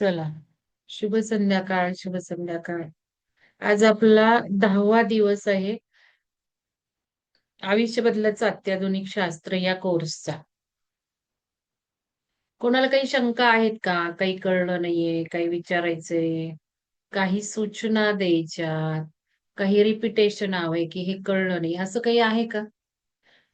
चला, शुभ संध्याकाळ, शुभ संध्याकाळ. आज आपला 10वा दिवस आहे आयुष्य बदलाचं अत्याधुनिक शास्त्र या कोर्सचा. कोणाला काही शंका आहेत का? काही कळलं नाहीये, काही विचारायचंय, काही सूचना द्यायच्या, काही रिपिटेशन हवंय की हे कळलं नाही, असं काही आहे का?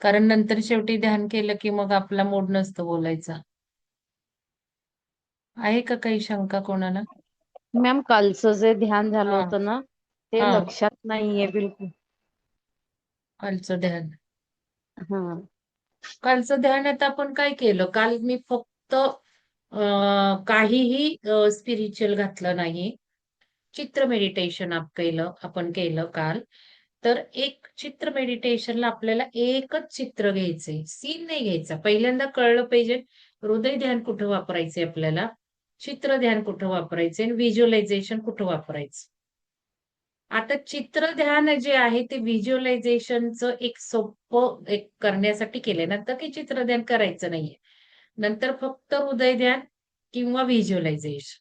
कारण नंतर शेवटी ध्यान केलं की मग आपला मूड नसतो बोलायचा. आहे का काही शंका कोणाला? मॅम, कालचं जे ध्यान झालं हा. होतं ना, ते हा. लक्षात नाहीये बिलकुल. कालचं ध्यान. हा. कालचं ध्यानात आपण काय केलं? काल मी फक्त काहीही स्पिरिच्युअल घातलं नाही. चित्र मेडिटेशन आपण केलं काल. तर एक चित्र मेडिटेशनला आपल्याला एकच चित्र घ्यायचंय. सीन नाही घ्यायचा. पहिल्यांदा कळलं पाहिजे हृदय ध्यान कुठं वापरायचंय आपल्याला, चित्र ध्यान कुठं वापरायचंय आणि व्हिज्युअलायझेशन कुठं वापरायचं. आता चित्र ध्यान जे आहे ते व्हिज्युअलायझेशनचं एक सोपं एक करण्यासाठी केलंय. नंतर काही चित्र ध्यान करायचं नाहीये. नंतर फक्त हृदय ध्यान किंवा व्हिज्युअलायझेशन.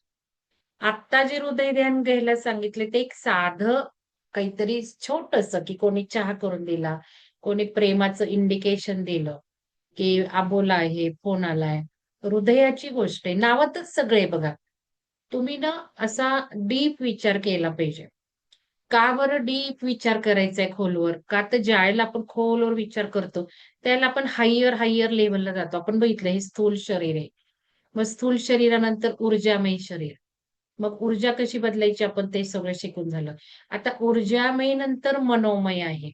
आत्ता जे हृदय ध्यान घ्यायला सांगितले ते एक साधं काहीतरी छोटंसं, की कोणी चहा करून दिला, कोणी प्रेमाचं इंडिकेशन दिलं, की अबोला आहे, फोन आलाय. हृदयाची गोष्ट आहे. नावातच सगळं आहे बघा. तुम्ही ना असा डीप विचार केला पाहिजे. का बरं डीप विचार करायचा आहे खोलवर? का तर ज्यावेळेला आपण खोलवर विचार करतो, त्यावेळेला आपण हायर लेव्हलला जातो. आपण बघितलं हे स्थूल शरीर आहे. मग स्थूल शरीरानंतर ऊर्जामय शरीर. मग ऊर्जा कशी बदलायची आपण ते सगळं शिकून झालं. आता ऊर्जामय नंतर मनोमय आहे.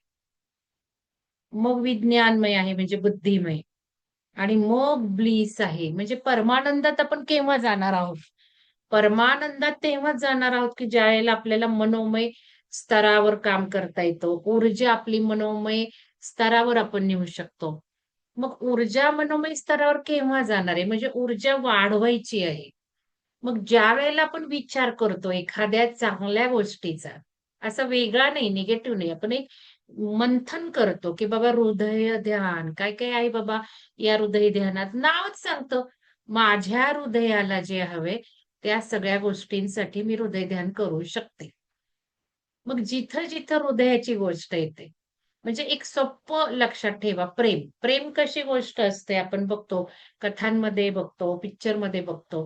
मग विज्ञानमय आहे म्हणजे बुद्धिमय. आणि मग ब्लीस आहे म्हणजे परमानंदात आपण केव्हा जाणार आहोत? परमानंदात तेव्हाच जाणार आहोत, की ज्यावेळेला आपल्याला मनोमय स्तरावर काम करता येतं. ऊर्जा आपली मनोमय स्तरावर आपण नेऊ शकतो. मग ऊर्जा मनोमय स्तरावर केव्हा जाणार आहे? म्हणजे ऊर्जा वाढवायची आहे. मग ज्यावेळेला आपण विचार करतो एखाद्या चांगल्या गोष्टीचा, असा वेगळा नाही, निगेटिव्ह नाही. आपण एक मंथन करतो, की बाबा हृदय ध्यान, काय-काय आहे बाबा या हृदय ध्यानात? नावच सांगतं. माझ्या हृदयाला जे हवे त्या सगळ्या गोष्टींसाठी मी हृदय ध्यान करू शकते. मग जिथं-जिथं हृदयाची गोष्ट येते, म्हणजे एक सोप्पं लक्षात ठेवा प्रेम. प्रेम कशी गोष्ट असते आपण बघतो, कथांमध्ये बघतो, पिक्चरमध्ये बघतो,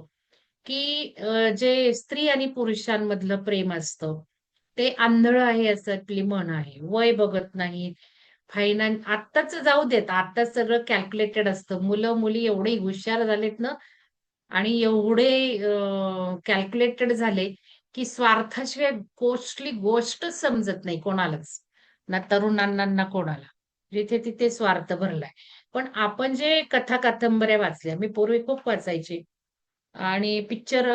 की जे स्त्री आणि पुरुषांमधलं प्रेम असतं, ते आंधळं आहे असं आपली म्हण आहे. वय बघत नाहीत. आत्ताच जाऊ देत. आता सगळं कॅल्क्युलेटेड असतं. मुलं-मुली एवढे हुशार झालेत ना आणि एवढे कॅल्क्युलेटेड झाले, की स्वार्थाशिवाय कुठली गोष्टच समजत नाही कोणालाच. ना तरुणांना ना कोणाला. जिथे-तिथे स्वार्थ भरलाय. पण आपण जे कथा-कादंबऱ्या वाचल्या, मी पूर्वी खूप वाचायचे आणि पिक्चर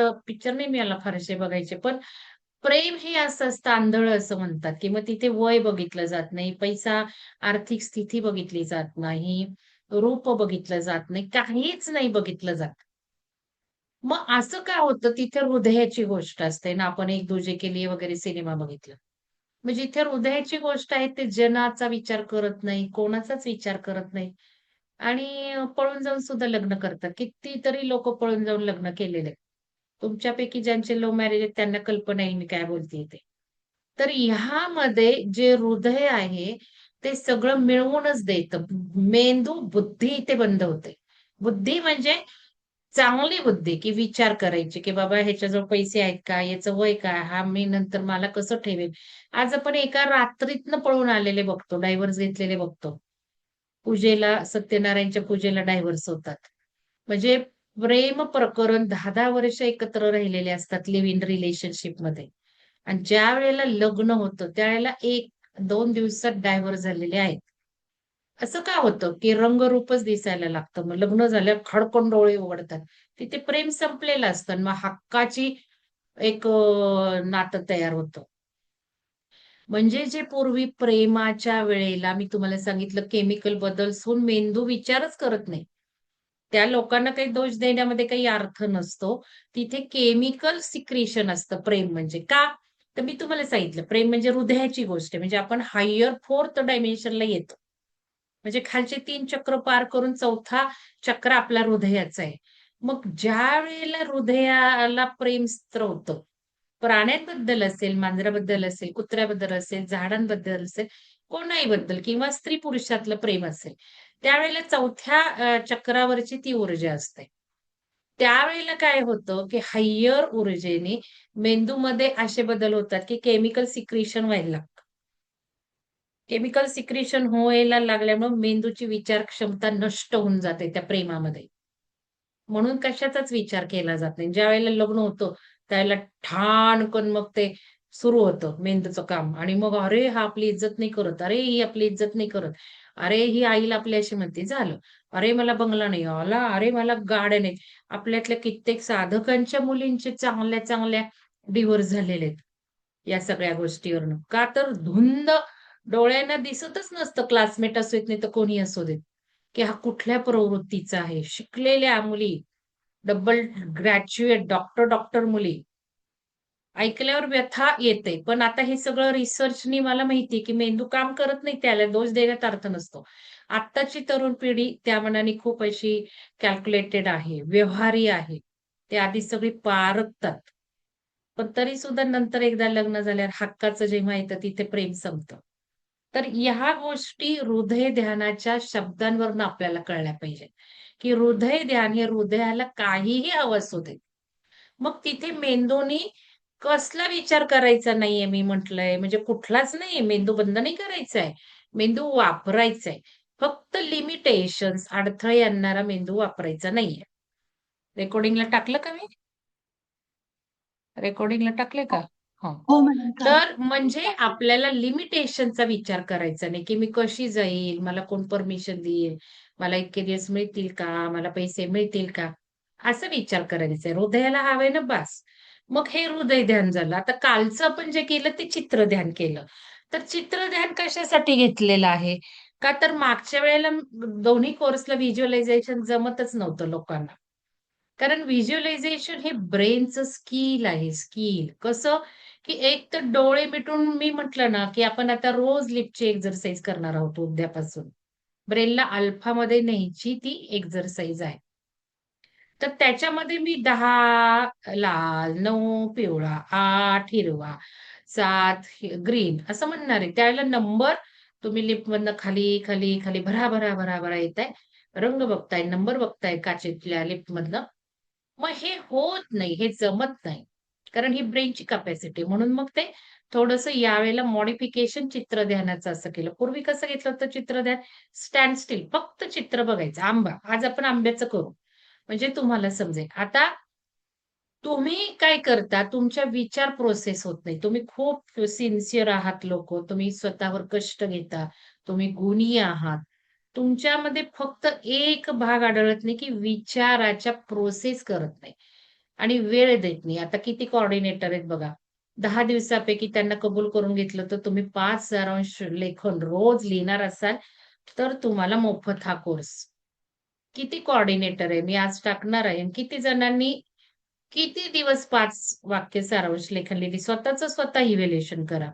नाही मी याला फारसे बघायचे. पण प्रेम हे असं असतं आंधळं असं म्हणतात, की मग तिथे वय बघितलं जात नाही, पैसा, आर्थिक स्थिती बघितली जात नाही, रूप बघितलं जात नाही, काहीच नाही बघितलं जात. मग असं का होतं? तिथे हृदयाची गोष्ट असते ना, आपण एक दुजे के लिए वगैरे सिनेमा बघितला. मग जिथे हृदयाची गोष्ट आहे, ते जनाचा विचार करत नाही, कोणाचाच विचार करत नाही आणि पळून जाऊन सुद्धा लग्न करतात. कितीतरी लोकं पळून जाऊन लग्न केलेले आहेत. तुमच्यापैकी ज्यांचे लव्ह मॅरेज आहेत, त्यांना कल्पना येईल मी काय बोलतेय ते. तर ह्यामध्ये जे हृदय आहे, ते सगळं मिळवूनच देतं. मेंदू, बुद्धी इथे बंद होते. बुद्धी म्हणजे चांगली बुद्धी, की विचार करायची, की बाबा ह्याच्याजवळ पैसे आहेत का? याचं वय काय? हा मी नंतर मला कसं ठेवेल? आज आपण एका रात्रीतनं पळून आलेले बघतो, डायव्होर्स घेतलेले बघतो. पूजेला सत्यनारायणच्या पूजेला डायव्होर्स होतात. म्हणजे प्रेम प्रकरण 10-10 वर्ष एकत्र राहिलेले असतात लिव्ह इन रिलेशनशिपमध्ये आणि ज्यावेळेला लग्न होतं, त्यावेळेला 1-2 दिवसात डायव्होर्स झालेले आहेत. असं का होतं, की रंगरूपच दिसायला लागतं. मग लग्न झाल्यावर खडकन डोळे उघडतात. तिथे प्रेम संपलेलं असतं आणि मग हक्काची एक नातं तयार होतं. म्हणजे जे पूर्वी प्रेमाच्या वेळेला मी तुम्हाला सांगितलं केमिकल बदल्स होऊन मेंदू विचारच करत नाही. त्या लोकांना काही दोष देण्यामध्ये काही अर्थ नसतो. तिथे केमिकल सिक्रेशन असतं प्रेम म्हणजे. का? तर मी तुम्हाला सांगितलं प्रेम म्हणजे हृदयाची गोष्ट आहे. म्हणजे आपण हायर 4th डायमेन्शनला येतो. म्हणजे खालचे 3 चक्र पार करून 4था चक्र आपला हृदयाचा आहे. मग ज्या वेळेला हृदयाला प्रेम स्त्रवतं, प्राण्यांबद्दल असेल, मांजराबद्दल असेल, कुत्र्याबद्दल असेल, झाडांबद्दल असेल, कोणाही बद्दल किंवा स्त्री-पुरुषातलं प्रेम असेल, त्यावेळेला चौथ्या चक्रावरची ती ऊर्जा असते. त्यावेळेला काय होतं, की हायर ऊर्जेने मेंदूमध्ये असे बदल होतात, की केमिकल सिक्रेशन व्हायला लागतं. केमिकल सिक्रेशन व्हायला लागल्यामुळे मेंदूची विचार क्षमता नष्ट होऊन जाते त्या प्रेमामध्ये. म्हणून कशाचाच विचार केला जात नाही. ज्यावेळेला लग्न होतं, त्यावेळेला ठाणकन मग ते सुरू होतं मेंदूचं काम आणि मग "अरे, हा आपली इज्जत नाही करत. अरे, ही आपली इज्जत नाही करत. अरे, ही आईला आपली अशी म्हणते." झालं. "अरे, मला बंगला नाही आला. अरे, मला गाड्या नाहीत." आपल्यातल्या कित्येक साधकांच्या मुलींचे चांगल्या-चांगल्या डिव्होर्स झालेले आहेत, या सगळ्या गोष्टीवरनं. का तर धुंद डोळ्यांना दिसतच नसतं क्लासमेट असू देत, नाही तर कोणी असू देत, की हा कुठल्या प्रवृत्तीचा आहे. शिकलेल्या मुली, डबल ग्रॅज्युएट, डॉक्टर मुली. ऐकल्यावर व्यथा येते. पण आता हे सगळं रिसर्चनी मला माहिती आहे, की मेंदू काम करत नाही त्याला दोष देण्यात अर्थ नसतो. आत्ताची तरुण पिढी त्या मानाने खूप अशी कॅल्क्युलेटेड आहे, व्यवहारी आहे. ते आधी सगळी पारखतात. पण तरी सुद्धा नंतर एकदा लग्न झाल्यावर हक्काचं जेव्हा येतं तिथे प्रेम संपतं. तर ह्या गोष्टी हृदय ध्यानाच्या शब्दांवरून आपल्याला कळल्या पाहिजेत, की हृदय ध्यान हे हृदयाला काहीही हवं असू दे. मग तिथे मेंदूनी कसला विचार करायचा नाहीये मी म्हटलंय. म्हणजे कुठलाच नाहीये. मेंदू बंद नाही करायचा आहे. मेंदू वापरायचा आहे. फक्त लिमिटेशन्स, अडथळे आणणारा मेंदू वापरायचा नाहीये. रेकॉर्डिंगला टाकलं का मी? रेकॉर्डिंगला टाकले का? हं. हो मॅडम तर म्हणजे आपल्याला लिमिटेशनचा विचार करायचा नाही, की मी कशी जाईल? मला कोण परमिशन देईल? मला इतके दिवस मिळतील का? मला पैसे मिळतील का? असा विचार करायचा आहे. हृदयाला हवंय ना बास. मग हे हृदय ध्यान झालं. आता कालचं आपण जे केलं ते चित्र ध्यान केलं. तर चित्र ध्यान कशासाठी घेतलेलं आहे? का तर मागच्या वेळेला दोन्ही कोर्सला व्हिज्युअलायझेशन जमतच नव्हतं लोकांना. कारण व्हिज्युअलायझेशन हे ब्रेनचं स्किल आहे, स्किल. कसं, की एक तर डोळे मिटून मी म्हटलं ना, की आपण आता रोज लिफ्टची एक्सरसाइज करणार आहोत उद्यापासून. ब्रेनला अल्फामध्ये न्यायची ती एक्सरसाइज आहे. तर त्याच्यामध्ये मी 10 लाल, 9 पिवळा, 8 हिरवा, 7 ग्रीन असं म्हणणार आहे. त्यावेळेला नंबर तुम्ही लिफ्टमधनं खाली, खाली, खाली भरा, भरा, भरा येताय. रंग बघताय, नंबर बघताय काचेतल्या लिफ्टमधनं. मग हे होत नाही, हे जमत नाही. कारण ही ब्रेनची कॅपॅसिटी म्हणून मग ते थोडंसं यावेळेला मॉडिफिकेशन चित्रध्यानाचं असं केलं. पूर्वी कसं घेतलं होतं चित्रध्यान? स्टँड स्टिल फक्त चित्र बघायचं. आंबा. आज आपण आंब्याचं करू. म्हणजे तुम्हाला समजेल. आता तुम्ही काय करता, तुमच्या विचार प्रोसेस होत नाही. तुम्ही खूप सिन्सिअर आहात लोकं. तुम्ही स्वतःवर कष्ट घेता. तुम्ही गुणी आहात. तुमच्यामध्ये फक्त एक भाग आढळत नाही, की विचाराच्या प्रोसेस करत नाही आणि वेळ देत नाही. आता किती कोऑर्डिनेटर आहेत बघा. 10 दिवसापैकी त्यांना कबूल करून घेतलं, तर तुम्ही 5 सारांश लेखन रोज लिहिणार असाल, तर तुम्हाला मोफत हा कोर्स. किती कोऑर्डिनेटर आहे. मी आज टाकणार आहे. किती जणांनी किती दिवस 5 वाक्य सारांश लेखन लिहिली. स्वतःचं स्वतः इव्हॅल्युएशन करा.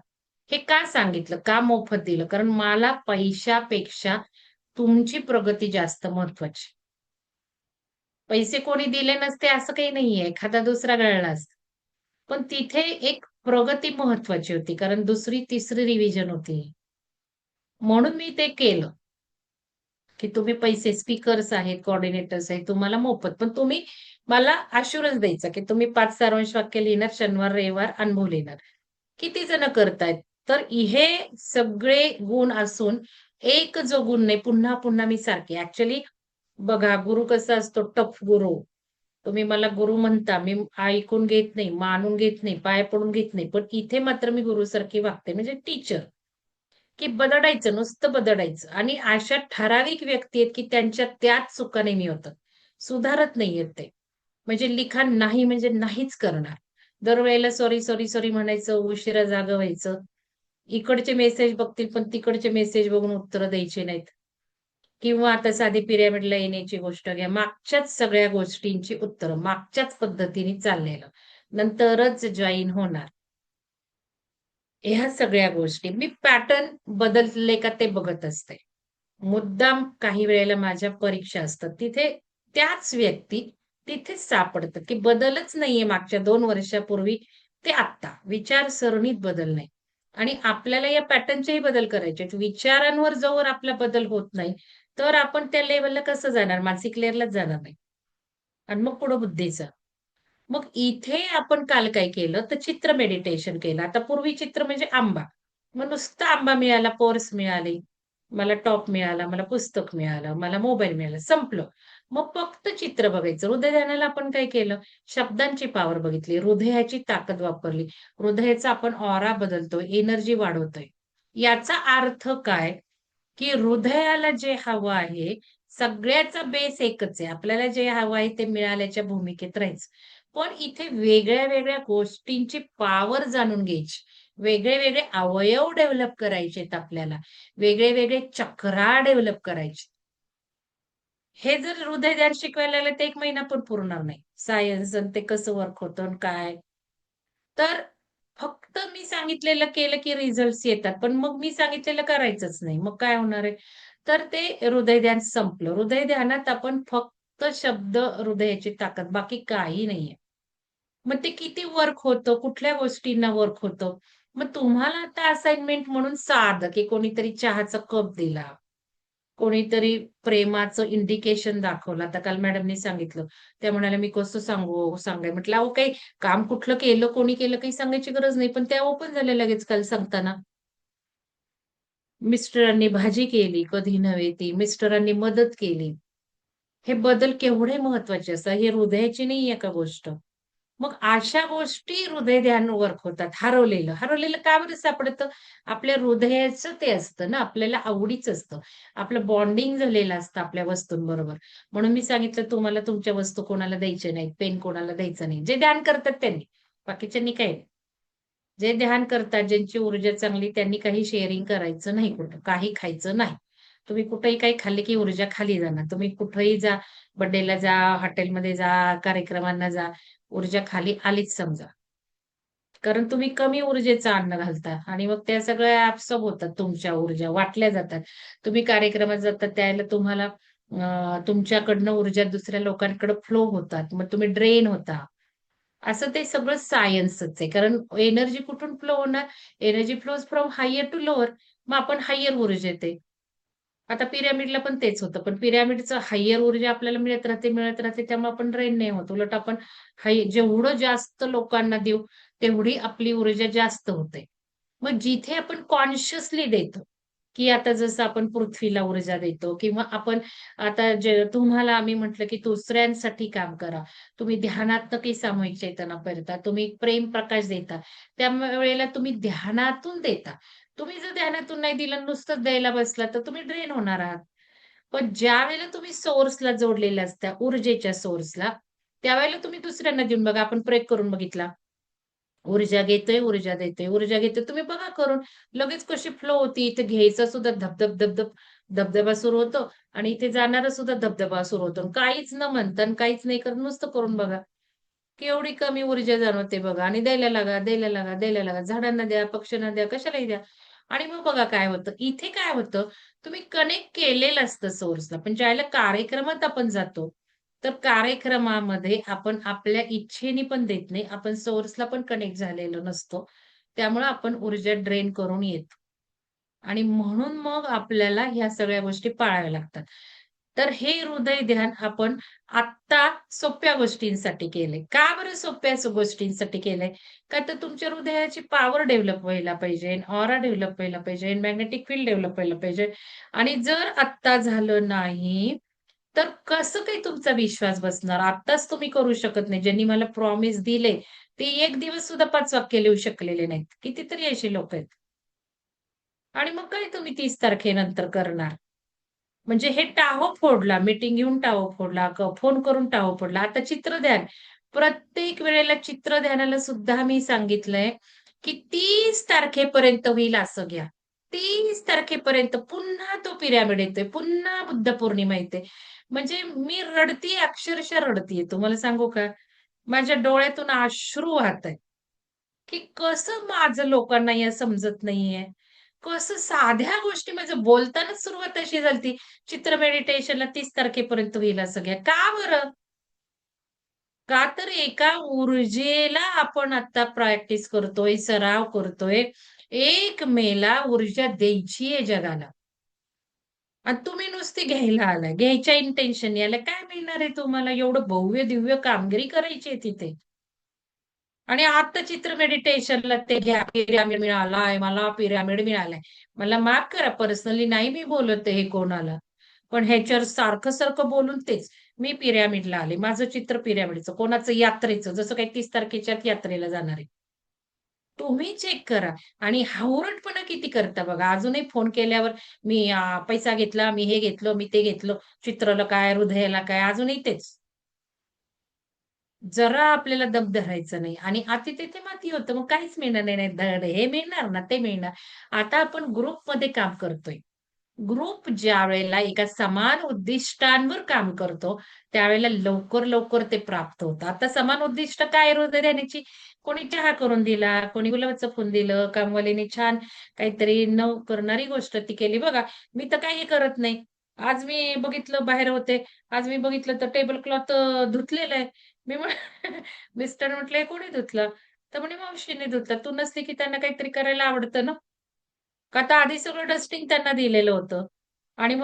हे का सांगितलं? का मोफत दिलं? कारण मला पैशापेक्षा तुमची प्रगती जास्त महत्वाची. पैसे कोणी दिले नसते असं काही नाहीये. एखादा दुसरा गळला असता. पण तिथे एक प्रगती महत्वाची होती. कारण दुसरी, तिसरी रिव्हिजन होती. म्हणून मी ते केलं. की तुम्ही पैसे स्पीकर्स आहेत, कोऑर्डिनेटर्स आहेत, तुम्हाला मोफत. पण तुम्ही मला अश्युरन्स द्यायचा, की तुम्ही 5 सारांश वाक्य लिहिणार शनिवार, रविवार अनुभव लिहिणार. किती जण करतायत? तर हे सगळे गुण असून एक जो गुण नाही, पुन्हा-पुन्हा मी सारखे ॲक्चुअली बघा गुरु कसा असतो टफ गुरु. तुम्ही मला गुरु म्हणता, मी ऐकून घेत नाही, मानून घेत नाही, पाय पडून घेत नाही. पण इथे मात्र मी गुरुसारखी वागते म्हणजे टीचर. की बदडायचं, नुसतं बदडायचं आणि अशा ठराविक व्यक्ती आहेत, की त्यांच्या त्याच चुका नेहमी होतात. सुधारत नाहीयेत ते. म्हणजे लिखाण नाही म्हणजे नाहीच करणार. दरवेळेला सॉरी, सॉरी, सॉरी म्हणायचं, उशिरा जागं व्हायचं. इकडचे मेसेज बघतील, पण तिकडचे मेसेज बघून उत्तरं द्यायची नाहीत. किंवा आता साधी पिरॅमिडला येण्याची गोष्ट घ्या. मागच्याच सगळ्या गोष्टींची उत्तरं मागच्याच पद्धतीने चाललेलं. नंतरच जॉइन होणार. ह्या सगळ्या गोष्टी मी पॅटर्न बदलले का ते बघत असते. मुद्दाम काही वेळेला माझ्या परीक्षा असतात. तिथे त्याच व्यक्ती तिथेच सापडतं, की बदलच नाहीये मागच्या 2 वर्षापूर्वी ते आत्ता. विचारसरणीत बदल नाही. आणि आपल्याला या पॅटर्नचेही बदल करायचे आहेत. विचारांवर जोवर आपला बदल होत नाही, तर आपण त्या लेव्हलला कसं जाणार? मानसिक लेयरलाच जाणार नाही. आणि मग पुढं बुद्धीचं. मग इथे आपण काल काय केलं, तर चित्र मेडिटेशन केलं. आता पूर्वी चित्र म्हणजे आंबा. मग नुसता आंबा मिळाला, पर्स मिळाली, मला टॉप मिळाला, मला पुस्तक मिळालं, मला मोबाईल मिळाला, संपलं. मग फक्त चित्र बघायचं. हृदय आपण काय केलं, शब्दांची पॉवर बघितली, हृदयाची ताकद वापरली. हृदयाचा आपण ऑरा बदलतोय, एनर्जी वाढवतोय. याचा अर्थ काय, की हृदयाला जे हवं आहे, सगळ्याचा बेस एकच आहे. आपल्याला जे हवं आहे ते मिळाल्याच्या भूमिकेत राहायचं. पण इथे वेगळ्या-वेगळ्या गोष्टींची पॉवर जाणून घ्यायची. वेगळे-वेगळे अवयव डेव्हलप करायचेत आपल्याला. वेगळे-वेगळे चक्रा डेव्हलप करायचे. हे जर हृदय ध्यान शिकवायला लागलं तर 1 महिना पण पुरणार नाही. सायन्स आणि ते कसं वर्क होतं आणि काय. तर फक्त मी सांगितलेलं केलं की रिझल्ट्स येतात. पण मग मी सांगितलेलं करायचंच नाही. मग काय होणार आहे? तर ते हृदय ध्यान संपलं. हृदय ध्यानात आपण फक्त शब्द, हृदयाची ताकद, बाकी काही नाहीये. मग ते किती वर्क होतं, कुठल्या गोष्टींना वर्क होतं. मग तुम्हाला आता असाइनमेंट म्हणून साधं, की कोणीतरी चहाचा कप दिला. कोणीतरी प्रेमाचं इंडिकेशन दाखवलं. आता काल मॅडमनी सांगितलं. त्या म्हणाल्या, "मी कसं सांगू?" सांगाय म्हटलं, "अहो काही काम कुठलं केलं, कोणी केलं काही सांगायची गरज नाही." पण त्या ओपन झाल्या लगेच काल सांगताना. मिस्टरांनी भाजी केली, कधी नव्हे ती. मिस्टरांनी मदत केली. हे बदल केवढे महत्वाचे असतात. हे हृदयाची नाहीये का गोष्ट? मग अशा गोष्टी हृदय ध्यान वर्क होतात. हरवलेलं. हरवलेलं का बरं सापडतं? आपल्या हृदयाचं ते असतं ना, आपल्याला आवडीचं असतं. आपलं बॉन्डिंग झालेलं असतं आपल्या वस्तूंबरोबर. म्हणून मी सांगितलं तुम्हाला तुमच्या वस्तू कोणाला द्यायच्या नाहीत, पेन कोणाला द्यायचा नाही. जे ध्यान करतात त्यांनी. बाकीच्यांनी काही नाही. जे ध्यान करतात, ज्यांची ऊर्जा चांगली त्यांनी काही शेअरिंग करायचं नाही कुठं. काही खायचं नाही. तुम्ही कुठेही काही खाल्ले की ऊर्जा खाली जाणार. तुम्ही कुठेही जा, बर्थडेला जा, हॉटेलमध्ये जा, कार्यक्रमांना जा, ऊर्जा खाली आलीच समजा. कारण तुम्ही कमी ऊर्जेचं अन्न घालता आणि मग त्या सगळ्या ॲब्सॉर्ब होतात तुमच्या ऊर्जा, वाटल्या जातात. तुम्ही कार्यक्रमात जाता त्यावेळेला तुम्हाला तुमच्याकडनं ऊर्जा दुसऱ्या लोकांकडे फ्लो होतात. मग तुम्ही ड्रेन होता. असं ते सगळं सायन्सच आहे. कारण एनर्जी कुठून फ्लो होणार? Energy flows from higher to lower. मग आपण हायर ऊर्जेत आहे. आता पिरॅमिडला पण तेच होतं. पण पिरॅमिडचं हायर ऊर्जा आपल्याला मिळत राहते, मिळत राहते. त्यामुळे आपण ड्रेन नाही होत. उलट आपण जेवढं जास्त लोकांना देऊ, तेवढी आपली ऊर्जा जास्त होते. मग जिथे आपण कॉन्शियसली देतो, की आता जसं आपण पृथ्वीला ऊर्जा देतो किंवा आपण आता जे तुम्हाला आम्ही म्हटलं, की दुसऱ्यांसाठी काम करा. तुम्ही ध्यानातनं काही सामूहिक चेतना करता. तुम्ही प्रेम प्रकाश देता. त्यावेळेला तुम्ही ध्यानातून देता. तुम्ही जर ध्यानातून नाही दिलं, नुसतंच द्यायला बसला, तर तुम्ही ड्रेन होणार आहात. पण ज्यावेळेला तुम्ही सोर्सला जोडलेल्या असता, ऊर्जेच्या सोर्सला, त्यावेळेला तुम्ही दुसऱ्यांना देऊन बघा. आपण प्रयोग करून बघितला. ऊर्जा घेतोय, ऊर्जा देतोय, ऊर्जा घेतोय. तुम्ही बघा करून. लगेच कशी फ्लो होती. इथे घ्यायचा सुद्धा धब-धब, धब-धब, धबधबा सुरू होतो आणि इथे जाणारा सुद्धा धबधबा सुरू होतो. काहीच न म्हणता आणि काहीच नाही करत नुसतं करून बघा. केवढी कमी ऊर्जा जाणवते बघा आणि द्यायला लागा, द्यायला लागा, द्यायला लागा. झाडांना द्या, पक्ष्यांना द्या, कशालाही द्या. आणि मग बघा काय होतं. इथे काय होतं, तुम्ही कनेक्ट केलेलं असतं सोर्सला. पण ज्यावेळेला कार्यक्रमात आपण जातो, तर कार्यक्रमामध्ये आपण आपल्या इच्छेने पण देत नाही. आपण सोर्सला पण कनेक्ट झालेलो नसतो. त्यामुळे आपण ऊर्जा ड्रेन करून येतो. आणि म्हणून मग आपल्याला ह्या सगळ्या गोष्टी पाळाव्या लागतात. तर हे हृदय ध्यान आपण आत्ता सोप्या गोष्टींसाठी केलंय. का बरं सोप्या गोष्टींसाठी केलंय? का तर तुमच्या हृदयाची पॉवर डेव्हलप व्हायला पाहिजे, ऑरा डेव्हलप व्हायला पाहिजे, मॅग्नेटिक फील्ड डेव्हलप व्हायला पाहिजे. आणि जर आत्ता झालं नाही, तर कसं काही तुमचा विश्वास बसणार? आत्ताच तुम्ही करू शकत नाही. ज्यांनी मला प्रॉमिस दिले, ते 1 दिवस सुद्धा 5 वाक्य लिहू शकलेले नाहीत. कितीतरी अशी लोकं आहेत. आणि मग काय तुम्ही 30 तारखेनंतर करणार? म्हणजे हे टाहो फोडला, मीटिंग घेऊन टाहो फोडला, फोन करून टाहो फोडला. आता चित्रध्यान. प्रत्येक वेळेला चित्रध्यानाला सुद्धा मी सांगितलंय, की 30 तारखेपर्यंत होईल असं घ्या. 30 तारखेपर्यंत पुन्हा तो पिरॅमिड येतोय, पुन्हा बुद्ध पौर्णिमा येते. म्हणजे मी रडतीये, अक्षरशः रडतीये. तुम्हाला सांगू का? माझ्या डोळ्यातून अश्रू वाहतायत. की कसं माझं लोकांना या समजत नाहीये. कसं साध्या गोष्टी म्हणजे बोलतानाच सुरुवात अशी झालती, चित्र मेडिटेशनला 30 तारखेपर्यंत होईल असं घ्या. का बरं? का तर एका ऊर्जेला आपण आता प्रॅक्टिस करतोय, सराव करतोय. 1 मेला ऊर्जा द्यायची आहे जगाला. आणि तुम्ही नुसती घ्यायला आलाय. घ्यायच्या इंटेन्शननी आलाय. काय मिळणार आहे तुम्हाला? एवढं भव्य-दिव्य कामगिरी करायची आहे तिथे. आणि आता चित्र मेडिटेशनला ते घ्या, पिरॅमिड मिळालाय, मला पिरॅमिड मिळालाय. मला माफ करा पर्सनली नाही मी बोलत आहे हे कोणाला. पण ह्याच्यावर सारखं-सारखं बोलून तेच. मी पिरॅमिडला आले. माझं चित्र पिरॅमिडचं, कोणाचं यात्रेचं, जसं काही 30 तारखेच्या यात्रेला जाणार आहे. तुम्ही चेक करा आणि हावरटपणा किती करता बघा. अजूनही फोन केल्यावर मी पैसा घेतला, मी हे घेतलं, मी ते घेतलं. चित्राला काय, हृदयाला काय, अजूनही तेच. जरा आपल्याला दम धरायचा नाही आणि अति तिथे माती होतं. मग काहीच मिळणार नाही. नाही धड हे मिळणार ना, ते मिळणार. आता आपण ग्रुपमध्ये काम करतोय. ग्रुप ज्यावेळेला एका समान उद्दिष्टांवर काम करतो, त्यावेळेला लवकर-लवकर ते प्राप्त होतं. आता समान उद्दिष्ट काय हृदय देण्याची, कोणी चहा करून दिला, कोणी गुलाबाचं फुल दिलं, कामवालीने छान काहीतरी न करणारी गोष्ट ती केली. बघा, मी तर काही करत नाही. आज मी बघितलं बाहेर होते. आज मी बघितलं तर टेबल क्लॉथ धुतलेलं आहे. मी म्हण मिस्टर म्हटले, "हे कोणी धुतलं?" तर म्हणे, "मावशीने धुतलं." तू नसली की त्यांना काहीतरी करायला आवडतं ना. का तर आधी सगळं डस्टिंग त्यांना दिलेलं होतं आणि मग